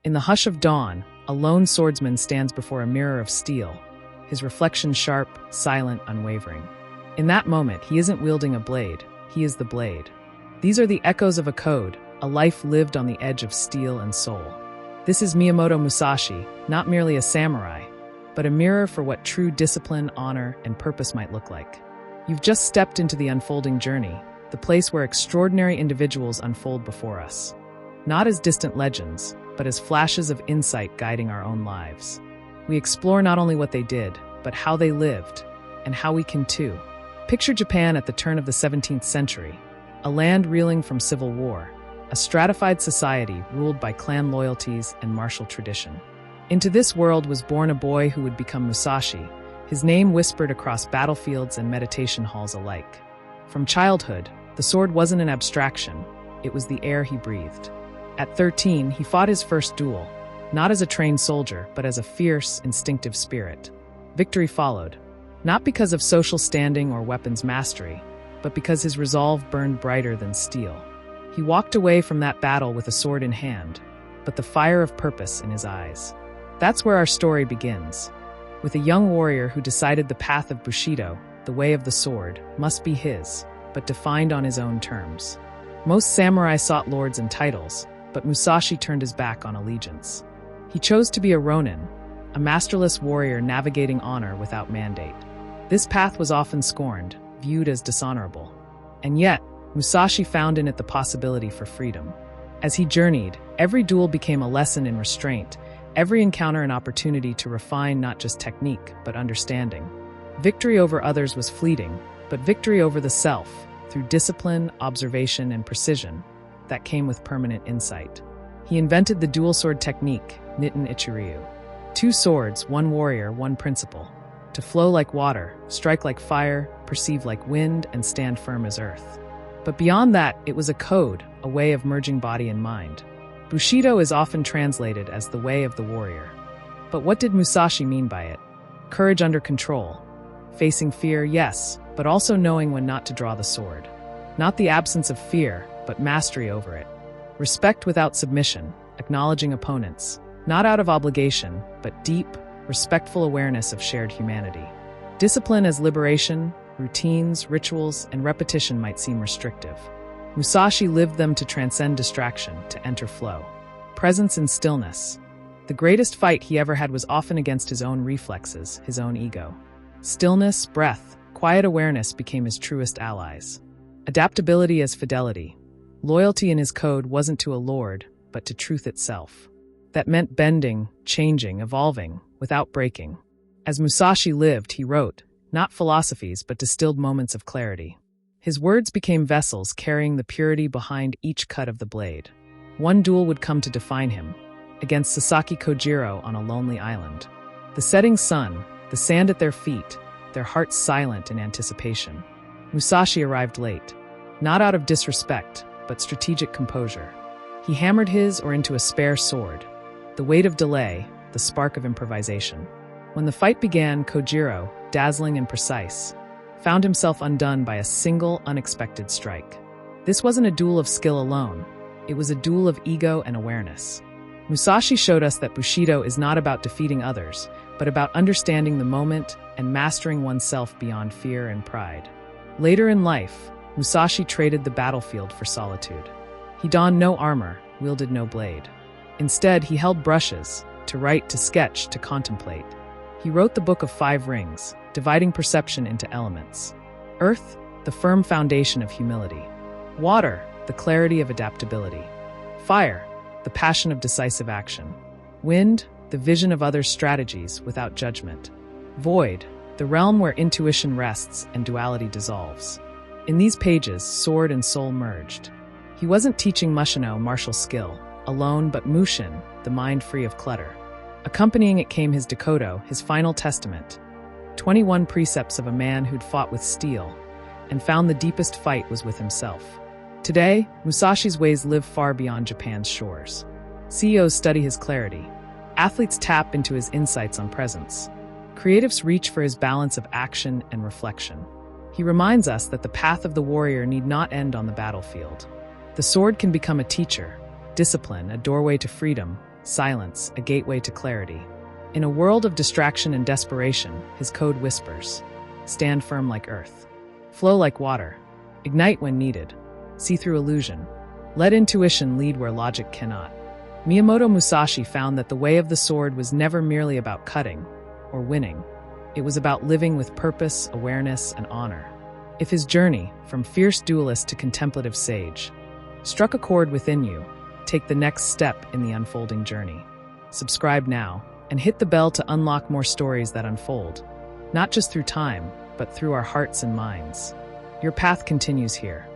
In the hush of dawn, a lone swordsman stands before a mirror of steel, his reflection sharp, silent, unwavering. In that moment, he isn't wielding a blade, he is the blade. These are the echoes of a code, a life lived on the edge of steel and soul. This is Miyamoto Musashi, not merely a samurai, but a mirror for what true discipline, honor, and purpose might look like. You've just stepped into the unfolding journey, the place where extraordinary individuals unfold before us. Not as distant legends, but as flashes of insight guiding our own lives. We explore not only what they did, but how they lived, and how we can too. Picture Japan at the turn of the 17th century, a land reeling from civil war, a stratified society ruled by clan loyalties and martial tradition. Into this world was born a boy who would become Musashi, his name whispered across battlefields and meditation halls alike. From childhood, the sword wasn't an abstraction, it was the air he breathed. At 13, he fought his first duel, not as a trained soldier, but as a fierce, instinctive spirit. Victory followed, not because of social standing or weapons mastery, but because his resolve burned brighter than steel. He walked away from that battle with a sword in hand, but the fire of purpose in his eyes. That's where our story begins, with a young warrior who decided the path of Bushidō, the way of the sword, must be his, but defined on his own terms. Most samurai sought lords and titles, but Musashi turned his back on allegiance. He chose to be a ronin, a masterless warrior navigating honor without mandate. This path was often scorned, viewed as dishonorable. And yet, Musashi found in it the possibility for freedom. As he journeyed, every duel became a lesson in restraint, every encounter an opportunity to refine not just technique, but understanding. Victory over others was fleeting, but victory over the self, through discipline, observation, and precision, that came with permanent insight. He invented the dual sword technique, Nitten Ichiryu. 2 swords, 1 warrior, 1 principle. To flow like water, strike like fire, perceive like wind, and stand firm as earth. But beyond that, it was a code, a way of merging body and mind. Bushidō is often translated as the way of the warrior. But what did Musashi mean by it? Courage under control. Facing fear, yes, but also knowing when not to draw the sword. Not the absence of fear, but mastery over it. Respect without submission, acknowledging opponents, not out of obligation, but deep, respectful awareness of shared humanity. Discipline as liberation, routines, rituals, and repetition might seem restrictive. Musashi lived them to transcend distraction, to enter flow. Presence in stillness. The greatest fight he ever had was often against his own reflexes, his own ego. Stillness, breath, quiet awareness became his truest allies. Adaptability as fidelity. Loyalty in his code wasn't to a lord, but to truth itself. That meant bending, changing, evolving, without breaking. As Musashi lived, he wrote, not philosophies, but distilled moments of clarity. His words became vessels carrying the purity behind each cut of the blade. One duel would come to define him, against Sasaki Kojiro on a lonely island. The setting sun, the sand at their feet, their hearts silent in anticipation. Musashi arrived late, not out of disrespect, but strategic composure. He hammered his or into a spare sword, the weight of delay, the spark of improvisation. When the fight began, Kojiro, dazzling and precise, found himself undone by a single, unexpected strike. This wasn't a duel of skill alone, it was a duel of ego and awareness. Musashi showed us that Bushidō is not about defeating others, but about understanding the moment and mastering oneself beyond fear and pride. Later in life, Musashi traded the battlefield for solitude. He donned no armor, wielded no blade. Instead, he held brushes, to write, to sketch, to contemplate. He wrote the Book of 5 Rings, dividing perception into elements. Earth, the firm foundation of humility. Water, the clarity of adaptability. Fire, the passion of decisive action. Wind, the vision of others' strategies without judgment. Void, the realm where intuition rests and duality dissolves. In these pages, sword and soul merged. He wasn't teaching Mushino martial skill, alone, but Mushin, the mind free of clutter. Accompanying it came his Dakodo, his final testament, 21 precepts of a man who'd fought with steel and found the deepest fight was with himself. Today, Musashi's ways live far beyond Japan's shores. CEOs study his clarity. Athletes tap into his insights on presence. Creatives reach for his balance of action and reflection. He reminds us that the path of the warrior need not end on the battlefield. The sword can become a teacher, discipline, a doorway to freedom, silence, a gateway to clarity. In a world of distraction and desperation, his code whispers, stand firm like earth, flow like water, ignite when needed, see through illusion, let intuition lead where logic cannot. Miyamoto Musashi found that the way of the sword was never merely about cutting or winning. It was about living with purpose, awareness, and honor. If his journey, from fierce duelist to contemplative sage, struck a chord within you, take the next step in the unfolding journey. Subscribe now and hit the bell to unlock more stories that unfold, not just through time, but through our hearts and minds. Your path continues here.